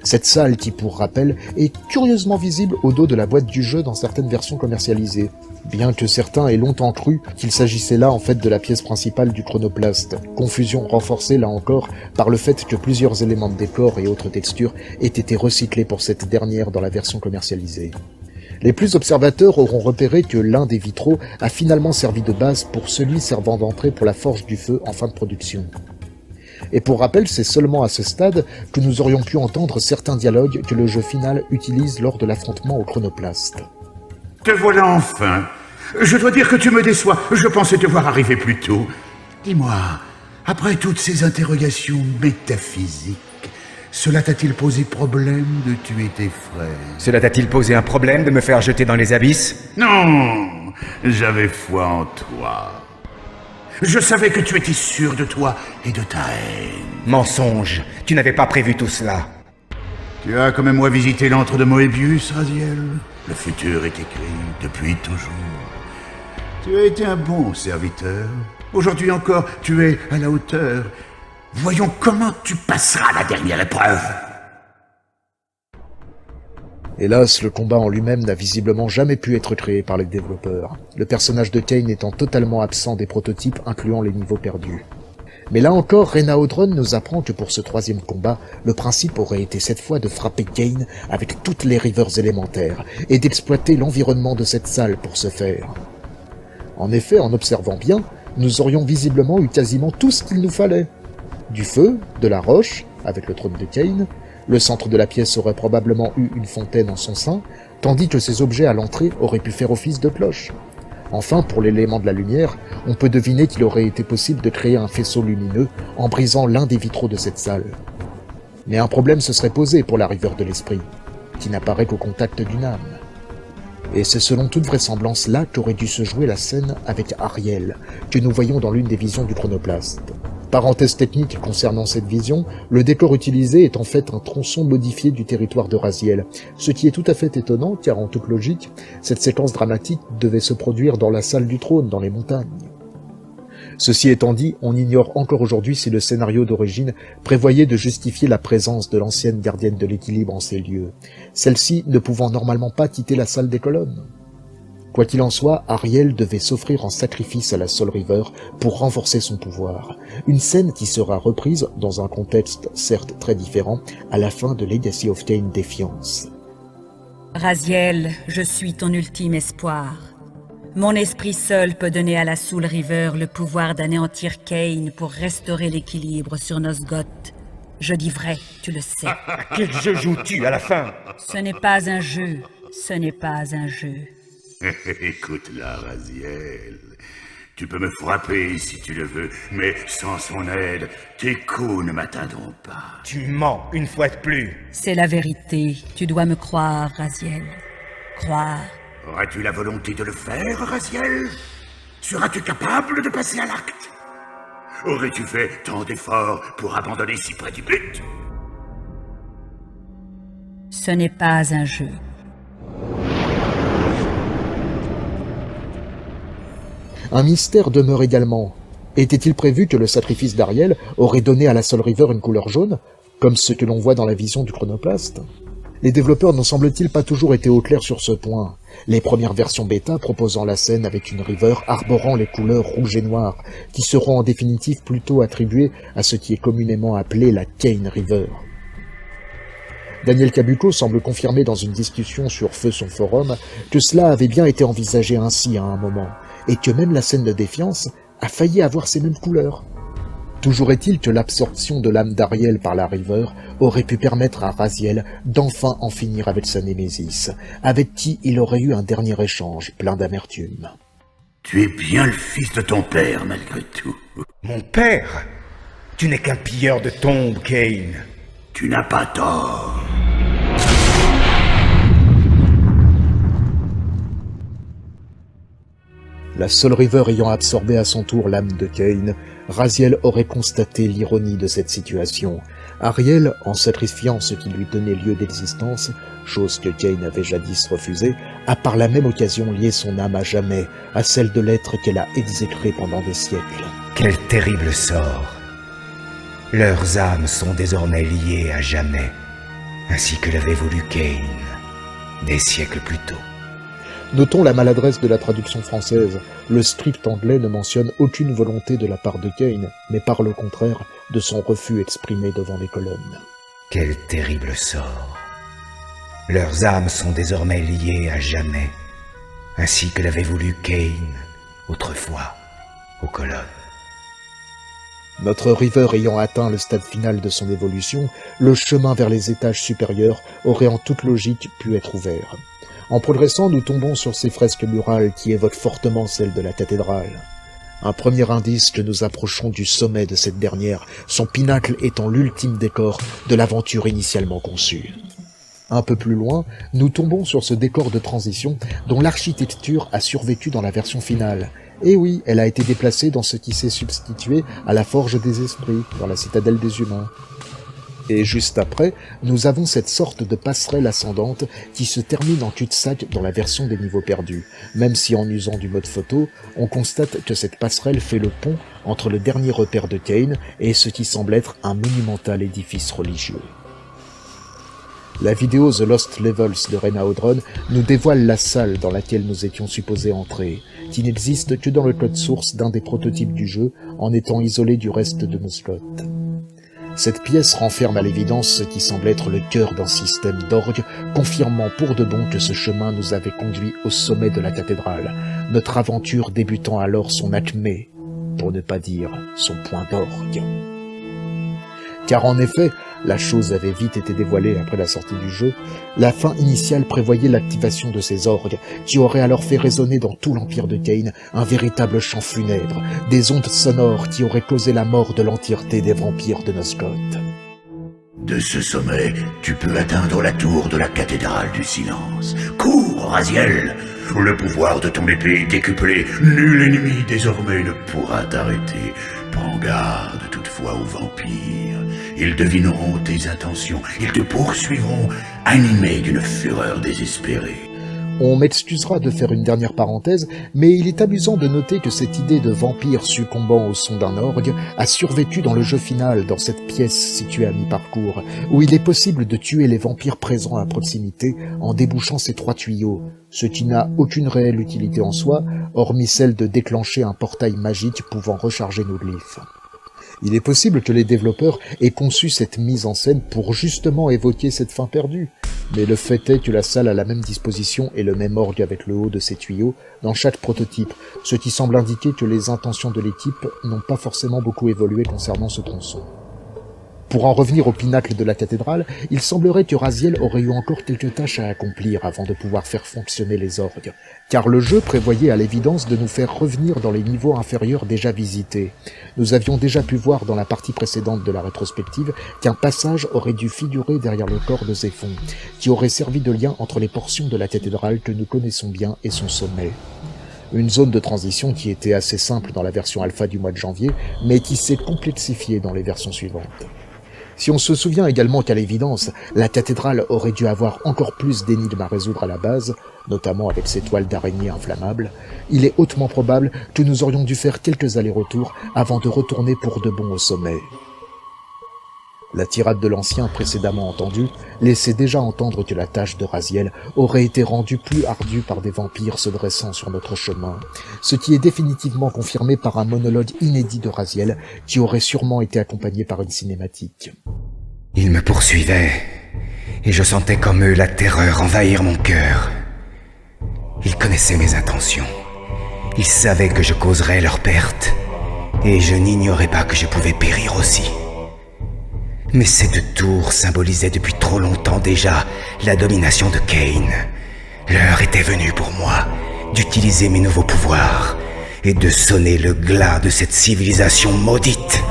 Cette salle qui, pour rappel, est curieusement visible au dos de la boîte du jeu dans certaines versions commercialisées, bien que certains aient longtemps cru qu'il s'agissait là en fait de la pièce principale du chronoplaste, confusion renforcée là encore par le fait que plusieurs éléments de décor et autres textures aient été recyclés pour cette dernière dans la version commercialisée. Les plus observateurs auront repéré que l'un des vitraux a finalement servi de base pour celui servant d'entrée pour la forge du feu en fin de production. Et pour rappel, c'est seulement à ce stade que nous aurions pu entendre certains dialogues que le jeu final utilise lors de l'affrontement au chronoplaste. Te voilà enfin. Je dois dire que tu me déçois. Je pensais te voir arriver plus tôt. Dis-moi, après toutes ces interrogations métaphysiques, cela t'a-t-il posé problème de tuer tes frères? Cela t'a-t-il posé un problème de me faire jeter dans les abysses? Non, j'avais foi en toi. Je savais que tu étais sûr de toi et de ta haine. Mensonge, tu n'avais pas prévu tout cela. Tu as comme moi visité l'antre de Moebius, Raziel. Le futur est écrit depuis toujours. Tu as été un bon serviteur. Aujourd'hui encore, tu es à la hauteur. Voyons comment tu passeras la dernière épreuve. Hélas, le combat en lui-même n'a visiblement jamais pu être créé par les développeurs, le personnage de Kain étant totalement absent des prototypes incluant les niveaux perdus. Mais là encore, Rena Audron nous apprend que pour ce troisième combat, le principe aurait été cette fois de frapper Kain avec toutes les rivers élémentaires, et d'exploiter l'environnement de cette salle pour ce faire. En effet, en observant bien, nous aurions visiblement eu quasiment tout ce qu'il nous fallait. Du feu, de la roche, avec le trône de Kain. Le centre de la pièce aurait probablement eu une fontaine en son sein, tandis que ces objets à l'entrée auraient pu faire office de cloche. Enfin, pour l'élément de la lumière, on peut deviner qu'il aurait été possible de créer un faisceau lumineux en brisant l'un des vitraux de cette salle. Mais un problème se serait posé pour la riveur de l'esprit, qui n'apparaît qu'au contact d'une âme. Et c'est selon toute vraisemblance là qu'aurait dû se jouer la scène avec Ariel, que nous voyons dans l'une des visions du chronoplaste. Parenthèse technique concernant cette vision, le décor utilisé est en fait un tronçon modifié du territoire de Raziel, ce qui est tout à fait étonnant car en toute logique, cette séquence dramatique devait se produire dans la salle du trône, dans les montagnes. Ceci étant dit, on ignore encore aujourd'hui si le scénario d'origine prévoyait de justifier la présence de l'ancienne gardienne de l'équilibre en ces lieux, celle-ci ne pouvant normalement pas quitter la salle des colonnes. Quoi qu'il en soit, Ariel devait s'offrir en sacrifice à la Soul River pour renforcer son pouvoir, une scène qui sera reprise dans un contexte certes très différent à la fin de Legacy of Kain Défiance. Raziel, je suis ton ultime espoir. Mon esprit seul peut donner à la Soul River le pouvoir d'anéantir Kain pour restaurer l'équilibre sur Nosgoth. Je dis vrai, tu le sais. Quel jeu joues-tu à la fin? Ce n'est pas un jeu, ce n'est pas un jeu. Écoute-la, Raziel. Tu peux me frapper si tu le veux, mais sans son aide, tes coups ne m'atteindront pas. Tu mens une fois de plus. C'est la vérité, tu dois me croire, Raziel. Croire. Auras-tu la volonté de le faire, Raziel? Seras-tu capable de passer à l'acte? Aurais-tu fait tant d'efforts pour abandonner si près du but? Ce n'est pas un jeu. Un mystère demeure également. Était-il prévu que le sacrifice d'Ariel aurait donné à la Soul River une couleur jaune, comme ce que l'on voit dans la vision du chronoplaste? Les développeurs n'ont semble-t-il pas toujours été au clair sur ce point. Les premières versions bêta proposant la scène avec une river arborant les couleurs rouge et noir, qui seront en définitive plutôt attribuées à ce qui est communément appelé la Kane River. Daniel Cabuco semble confirmer dans une discussion sur Feu son forum que cela avait bien été envisagé ainsi à un moment, et que même la scène de défiance a failli avoir ces mêmes couleurs. Toujours est-il que l'absorption de l'âme d'Ariel par la River aurait pu permettre à Raziel d'enfin en finir avec sa némésis, avec qui il aurait eu un dernier échange plein d'amertume. Tu es bien le fils de ton père, malgré tout. Mon père? Tu n'es qu'un pilleur de tombes, Kane. Tu n'as pas tort. La Soul River ayant absorbé à son tour l'âme de Kane, Raziel aurait constaté l'ironie de cette situation. Ariel, en sacrifiant ce qui lui donnait lieu d'existence, chose que Kane avait jadis refusée, a par la même occasion lié son âme à jamais à celle de l'être qu'elle a exécré pendant des siècles. Quel terrible sort! Leurs âmes sont désormais liées à jamais, ainsi que l'avait voulu Kane, des siècles plus tôt. Notons la maladresse de la traduction française. Le script anglais ne mentionne aucune volonté de la part de Kane, mais par le contraire de son refus exprimé devant les colonnes. Quel terrible sort! Leurs âmes sont désormais liées à jamais, ainsi que l'avait voulu Kane, autrefois, aux colonnes. Notre River ayant atteint le stade final de son évolution, le chemin vers les étages supérieurs aurait en toute logique pu être ouvert. En progressant, nous tombons sur ces fresques murales qui évoquent fortement celles de la cathédrale. Un premier indice que nous approchons du sommet de cette dernière, son pinacle étant l'ultime décor de l'aventure initialement conçue. Un peu plus loin, nous tombons sur ce décor de transition dont l'architecture a survécu dans la version finale. Et oui, elle a été déplacée dans ce qui s'est substitué à la Forge des Esprits, dans la citadelle des humains. Et juste après, nous avons cette sorte de passerelle ascendante qui se termine en cul-de-sac dans la version des niveaux perdus, même si en usant du mode photo, on constate que cette passerelle fait le pont entre le dernier repère de Kane et ce qui semble être un monumental édifice religieux. La vidéo The Lost Levels de Rena Audron nous dévoile la salle dans laquelle nous étions supposés entrer, qui n'existe que dans le code source d'un des prototypes du jeu, en étant isolé du reste de Nosgoth. Cette pièce renferme à l'évidence ce qui semble être le cœur d'un système d'orgue, confirmant pour de bon que ce chemin nous avait conduit au sommet de la cathédrale, notre aventure débutant alors son acmé, pour ne pas dire son point d'orgue. Car en effet, la chose avait vite été dévoilée après la sortie du jeu, la fin initiale prévoyait l'activation de ces orgues, qui auraient alors fait résonner dans tout l'Empire de Kane un véritable chant funèbre, des ondes sonores qui auraient causé la mort de l'entièreté des vampires de Nosgoth. De ce sommet, tu peux atteindre la tour de la cathédrale du silence. Cours, Raziel! Le pouvoir de ton épée décuplé, nul ennemi désormais ne pourra t'arrêter. Prends garde toutefois aux vampires. Ils devineront tes intentions, ils te poursuivront, animés d'une fureur désespérée. On m'excusera de faire une dernière parenthèse, mais il est amusant de noter que cette idée de vampire succombant au son d'un orgue a survécu dans le jeu final, dans cette pièce située à mi-parcours, où il est possible de tuer les vampires présents à proximité en débouchant ces 3 tuyaux, ce qui n'a aucune réelle utilité en soi, hormis celle de déclencher un portail magique pouvant recharger nos glyphes. Il est possible que les développeurs aient conçu cette mise en scène pour justement évoquer cette fin perdue, mais le fait est que la salle a la même disposition et le même orgue avec le haut de ses tuyaux dans chaque prototype, ce qui semble indiquer que les intentions de l'équipe n'ont pas forcément beaucoup évolué concernant ce tronçon. Pour en revenir au pinacle de la cathédrale, il semblerait que Raziel aurait eu encore quelques tâches à accomplir avant de pouvoir faire fonctionner les orgues, car le jeu prévoyait à l'évidence de nous faire revenir dans les niveaux inférieurs déjà visités. Nous avions déjà pu voir dans la partie précédente de la rétrospective qu'un passage aurait dû figurer derrière le corps de Zéphon, qui aurait servi de lien entre les portions de la cathédrale que nous connaissons bien et son sommet. Une zone de transition qui était assez simple dans la version alpha du mois de janvier, mais qui s'est complexifiée dans les versions suivantes. Si on se souvient également qu'à l'évidence, la cathédrale aurait dû avoir encore plus d'énigmes à résoudre à la base, notamment avec ses toiles d'araignée inflammables, il est hautement probable que nous aurions dû faire quelques allers-retours avant de retourner pour de bon au sommet. La tirade de l'ancien précédemment entendue laissait déjà entendre que la tâche de Raziel aurait été rendue plus ardue par des vampires se dressant sur notre chemin, ce qui est définitivement confirmé par un monologue inédit de Raziel qui aurait sûrement été accompagné par une cinématique. Ils me poursuivaient, et je sentais comme eux la terreur envahir mon cœur. Ils connaissaient mes intentions. Ils savaient que je causerais leur perte, et je n'ignorais pas que je pouvais périr aussi. Mais ces deux tours symbolisaient depuis trop longtemps déjà la domination de Kain. L'heure était venue pour moi d'utiliser mes nouveaux pouvoirs et de sonner le glas de cette civilisation maudite.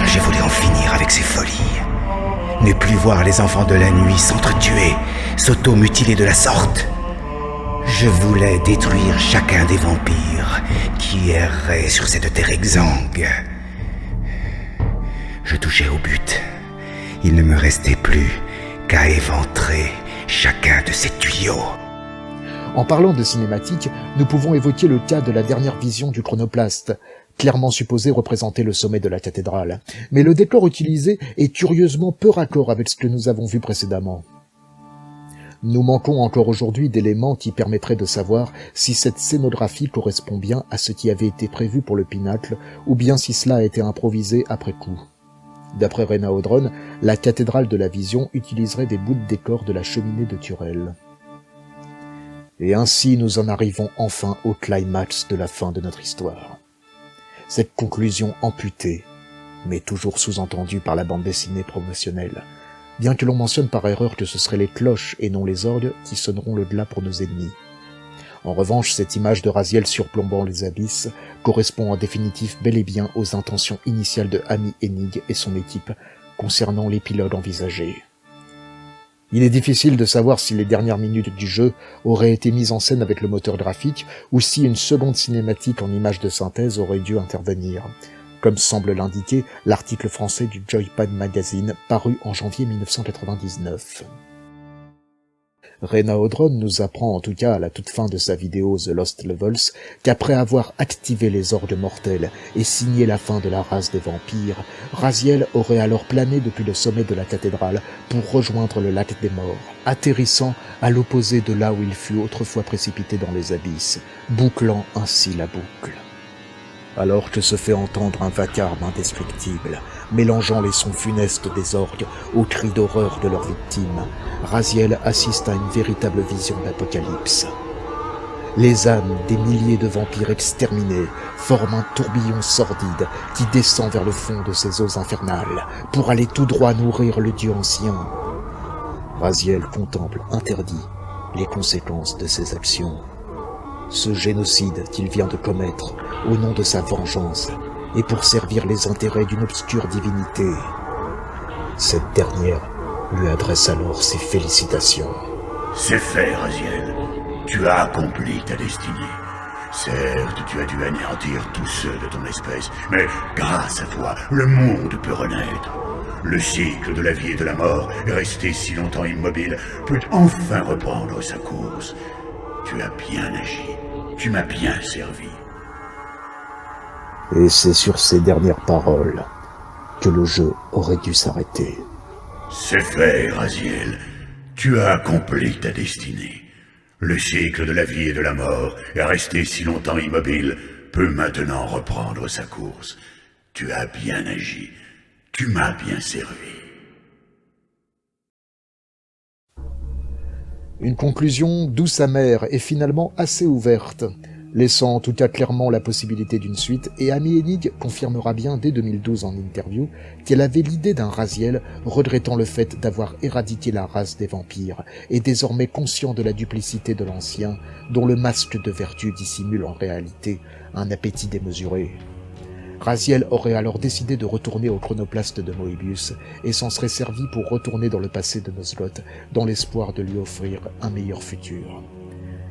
Je voulais en finir avec ces folies. Ne plus voir les enfants de la nuit s'entretuer, s'auto-mutiler de la sorte. Je voulais détruire chacun des vampires qui erraient sur cette terre exsangue. Je touchais au but. Il ne me restait plus qu'à éventrer chacun de ces tuyaux. En parlant de cinématique, nous pouvons évoquer le cas de la dernière vision du chronoplaste, clairement supposé représenter le sommet de la cathédrale. Mais le décor utilisé est curieusement peu raccord avec ce que nous avons vu précédemment. Nous manquons encore aujourd'hui d'éléments qui permettraient de savoir si cette scénographie correspond bien à ce qui avait été prévu pour le Pinacle, ou bien si cela a été improvisé après coup. D'après Rena Odron, la cathédrale de la Vision utiliserait des bouts de décor de la cheminée de Turel. Et ainsi nous en arrivons enfin au climax de la fin de notre histoire. Cette conclusion amputée, mais toujours sous-entendue par la bande dessinée promotionnelle, bien que l'on mentionne par erreur que ce seraient les cloches et non les orgues qui sonneront le glas pour nos ennemis. En revanche, cette image de Raziel surplombant les abysses correspond en définitive bel et bien aux intentions initiales de Amy Hennig et son équipe concernant l'épilogue envisagé. Il est difficile de savoir si les dernières minutes du jeu auraient été mises en scène avec le moteur graphique ou si une seconde cinématique en image de synthèse aurait dû intervenir, comme semble l'indiquer l'article français du Joypad Magazine paru en janvier 1999. Rena Odron nous apprend en tout cas à la toute fin de sa vidéo The Lost Levels qu'après avoir activé les orgues mortels et signé la fin de la race des vampires, Raziel aurait alors plané depuis le sommet de la cathédrale pour rejoindre le lac des morts, atterrissant à l'opposé de là où il fut autrefois précipité dans les abysses, bouclant ainsi la boucle. Alors que se fait entendre un vacarme indescriptible, mélangeant les sons funestes des orgues aux cris d'horreur de leurs victimes, Raziel assiste à une véritable vision d'apocalypse. Les âmes des milliers de vampires exterminés forment un tourbillon sordide qui descend vers le fond de ces eaux infernales pour aller tout droit nourrir le dieu ancien. Raziel contemple interdit les conséquences de ses actions. Ce génocide qu'il vient de commettre au nom de sa vengeance et pour servir les intérêts d'une obscure divinité. Cette dernière lui adresse alors ses félicitations. C'est fait, Raziel. Tu as accompli ta destinée. Certes, tu as dû anéantir tous ceux de ton espèce, mais grâce à toi, le monde peut renaître. Le cycle de la vie et de la mort, resté si longtemps immobile, peut enfin reprendre sa course. Tu as bien agi. Tu m'as bien servi. Et c'est sur ces dernières paroles que le jeu aurait dû s'arrêter. C'est fait, Raziel. Tu as accompli ta destinée. Le cycle de la vie et de la mort, resté si longtemps immobile, peut maintenant reprendre sa course. Tu as bien agi. Tu m'as bien servi. Une conclusion douce amère et finalement assez ouverte, laissant en tout cas clairement la possibilité d'une suite, et Amy Hennig confirmera bien dès 2012 en interview qu'elle avait l'idée d'un Raziel regrettant le fait d'avoir éradiqué la race des vampires et désormais conscient de la duplicité de l'ancien, dont le masque de vertu dissimule en réalité un appétit démesuré. Raziel aurait alors décidé de retourner au chronoplaste de Moebius et s'en serait servi pour retourner dans le passé de Nosgoth dans l'espoir de lui offrir un meilleur futur.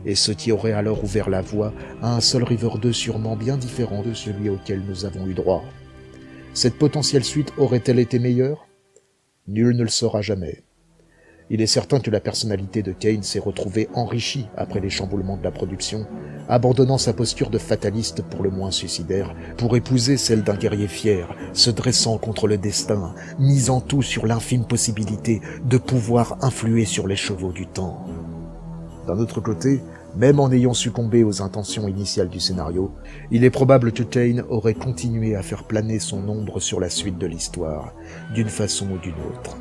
et ce qui aurait alors ouvert la voie à un Soul River 2 sûrement bien différent de celui auquel nous avons eu droit. Cette potentielle suite aurait-elle été meilleure? Nul ne le saura jamais. Il est certain que la personnalité de Kain s'est retrouvée enrichie après les chamboulements de la production, abandonnant sa posture de fataliste pour le moins suicidaire, pour épouser celle d'un guerrier fier, se dressant contre le destin, misant tout sur l'infime possibilité de pouvoir influer sur les chevaux du temps. D'un autre côté, même en ayant succombé aux intentions initiales du scénario, il est probable que Kain aurait continué à faire planer son ombre sur la suite de l'histoire, d'une façon ou d'une autre.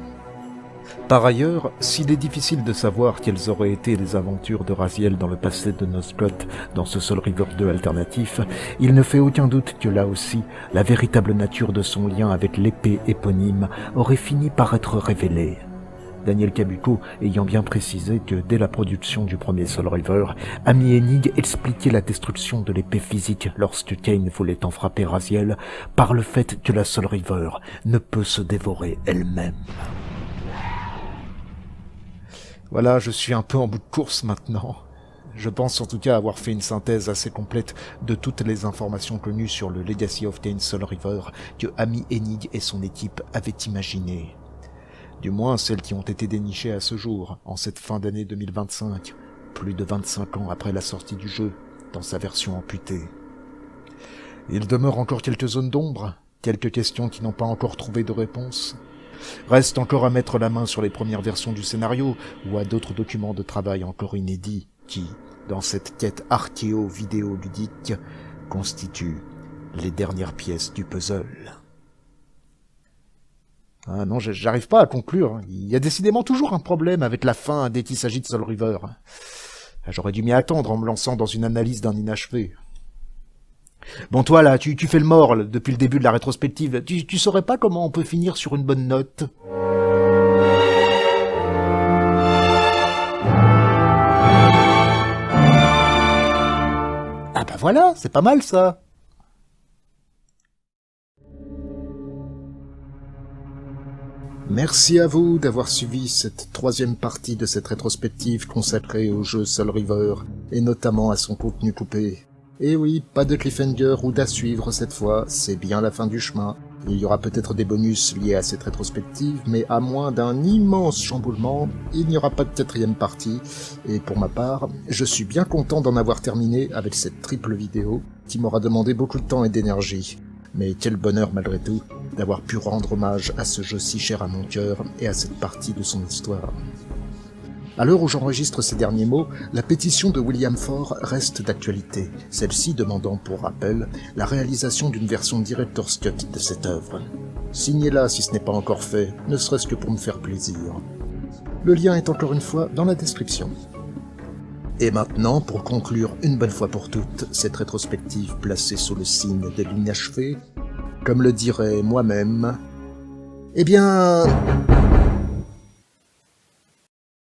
Par ailleurs, s'il est difficile de savoir quelles auraient été les aventures de Raziel dans le passé de Nosgoth dans ce Soul River 2 alternatif, il ne fait aucun doute que là aussi, la véritable nature de son lien avec l'épée éponyme aurait fini par être révélée. Daniel Cabuco ayant bien précisé que dès la production du premier Soul River, Amy Hennig expliquait la destruction de l'épée physique lorsque Kain voulait en frapper Raziel par le fait que la Soul River ne peut se dévorer elle-même. Voilà, je suis un peu en bout de course maintenant. Je pense en tout cas avoir fait une synthèse assez complète de toutes les informations connues sur le Legacy of Kain Soul River que Amy Hennig et son équipe avaient imaginé. Du moins celles qui ont été dénichées à ce jour, en cette fin d'année 2025, plus de 25 ans après la sortie du jeu, dans sa version amputée. Il demeure encore quelques zones d'ombre, quelques questions qui n'ont pas encore trouvé de réponse. Reste encore à mettre la main sur les premières versions du scénario ou à d'autres documents de travail encore inédits qui, dans cette quête archéo-vidéoludique, constituent les dernières pièces du puzzle. Ah non, j'arrive pas à conclure. Il y a décidément toujours un problème avec la fin dès qu'il s'agit de Soul River. J'aurais dû m'y attendre en me lançant dans une analyse d'un inachevé. Bon, toi là, tu fais le mort là, depuis le début de la rétrospective. Tu saurais pas comment on peut finir sur une bonne note? Ah bah voilà, c'est pas mal ça. Merci à vous d'avoir suivi cette troisième partie de cette rétrospective consacrée au jeu Soul River, et notamment à son contenu coupé. Et oui, pas de cliffhanger ou d'à suivre cette fois, c'est bien la fin du chemin. Il y aura peut-être des bonus liés à cette rétrospective, mais à moins d'un immense chamboulement, il n'y aura pas de quatrième partie. Et pour ma part, je suis bien content d'en avoir terminé avec cette triple vidéo, qui m'aura demandé beaucoup de temps et d'énergie. Mais quel bonheur malgré tout, d'avoir pu rendre hommage à ce jeu si cher à mon cœur et à cette partie de son histoire. À l'heure où j'enregistre ces derniers mots, la pétition de William Faure reste d'actualité, celle-ci demandant pour rappel la réalisation d'une version Director's Cut de cette œuvre. Signez-la si ce n'est pas encore fait, ne serait-ce que pour me faire plaisir. Le lien est encore une fois dans la description. Et maintenant, pour conclure une bonne fois pour toutes cette rétrospective placée sous le signe de l'inachevé, comme le dirait moi-même, eh bien...